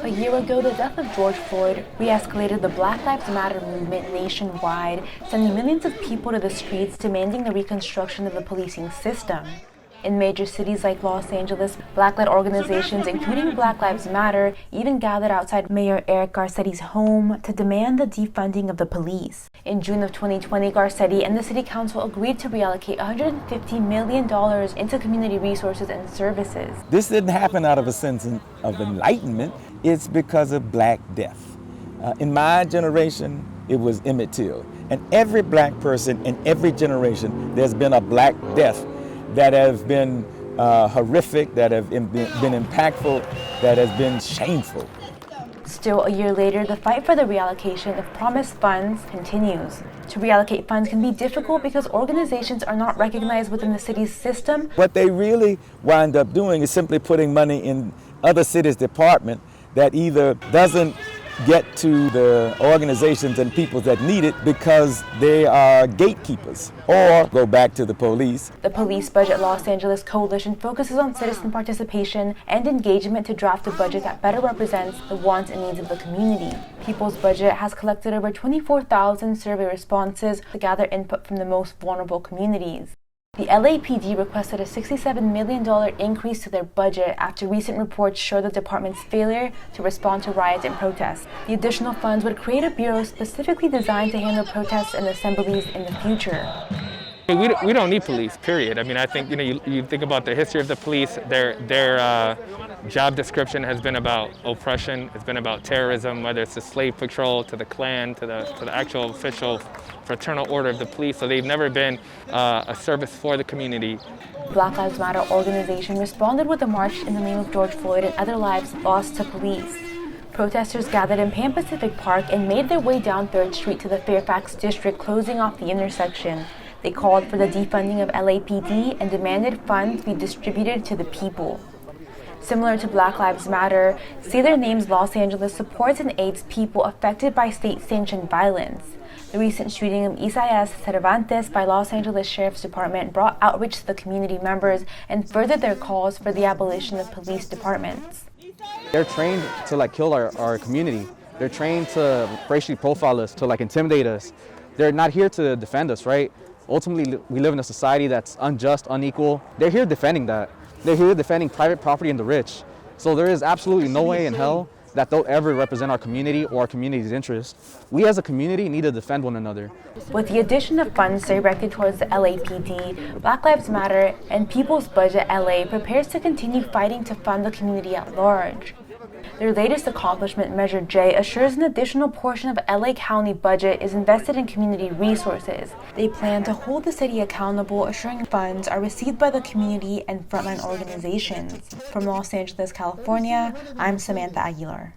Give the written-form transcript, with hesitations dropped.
A year ago, the death of George Floyd re-escalated the Black Lives Matter movement nationwide, sending millions of people to the streets demanding the reconstruction of the policing system. In major cities like Los Angeles, Black-led organizations, including Black Lives Matter, even gathered outside Mayor Eric Garcetti's home to demand the defunding of the police. In June of 2020, Garcetti and the City Council agreed to reallocate $150 million into community resources and services. This didn't happen out of a sense of enlightenment. It's because of Black death. In my generation, it was Emmett Till. And every Black person in every generation, there's been a Black death that have been horrific, that have been impactful, that has been shameful. Still, a year later, the fight for the reallocation of promised funds continues. To reallocate funds can be difficult because organizations are not recognized within the city's system. What they really wind up doing is simply putting money in other cities' department that either doesn't get to the organizations and people that need it because they are gatekeepers, or go back to the police. The Police Budget Los Angeles Coalition focuses on citizen participation and engagement to draft a budget that better represents the wants and needs of the community. People's Budget has collected over 24,000 survey responses to gather input from the most vulnerable communities. The LAPD requested a $67 million increase to their budget after recent reports show the department's failure to respond to riots and protests. The additional funds would create a bureau specifically designed to handle protests and assemblies in the future. We don't need police, period. I mean, I think, you think about the history of the police, their job description has been about oppression, it's been about terrorism, whether it's the slave patrol, to the Klan, to the actual official fraternal order of the police. So they've never been a service for the community. Black Lives Matter organization responded with a march in the name of George Floyd and other lives lost to police. Protesters gathered in Pan Pacific Park and made their way down 3rd Street to the Fairfax district, closing off the intersection. They called for the defunding of LAPD and demanded funds be distributed to the people. Similar to Black Lives Matter, Say Their Names Los Angeles supports and aids people affected by state-sanctioned violence. The recent shooting of Isaias Cervantes by Los Angeles Sheriff's Department brought outreach to the community members and furthered their calls for the abolition of police departments. They're trained to kill our community. They're trained to racially profile us, to intimidate us. They're not here to defend us, right? Ultimately, we live in a society that's unjust, unequal. They're here defending that. They're here defending private property and the rich. So there is absolutely no way in hell that they'll ever represent our community or our community's interests. We as a community need to defend one another. With the addition of funds directed towards the LAPD, Black Lives Matter and People's Budget LA prepares to continue fighting to fund the community at large. Their latest accomplishment, Measure J, assures an additional portion of LA County budget is invested in community resources. They plan to hold the city accountable, assuring funds are received by the community and frontline organizations. From Los Angeles, California, I'm Samantha Aguilar.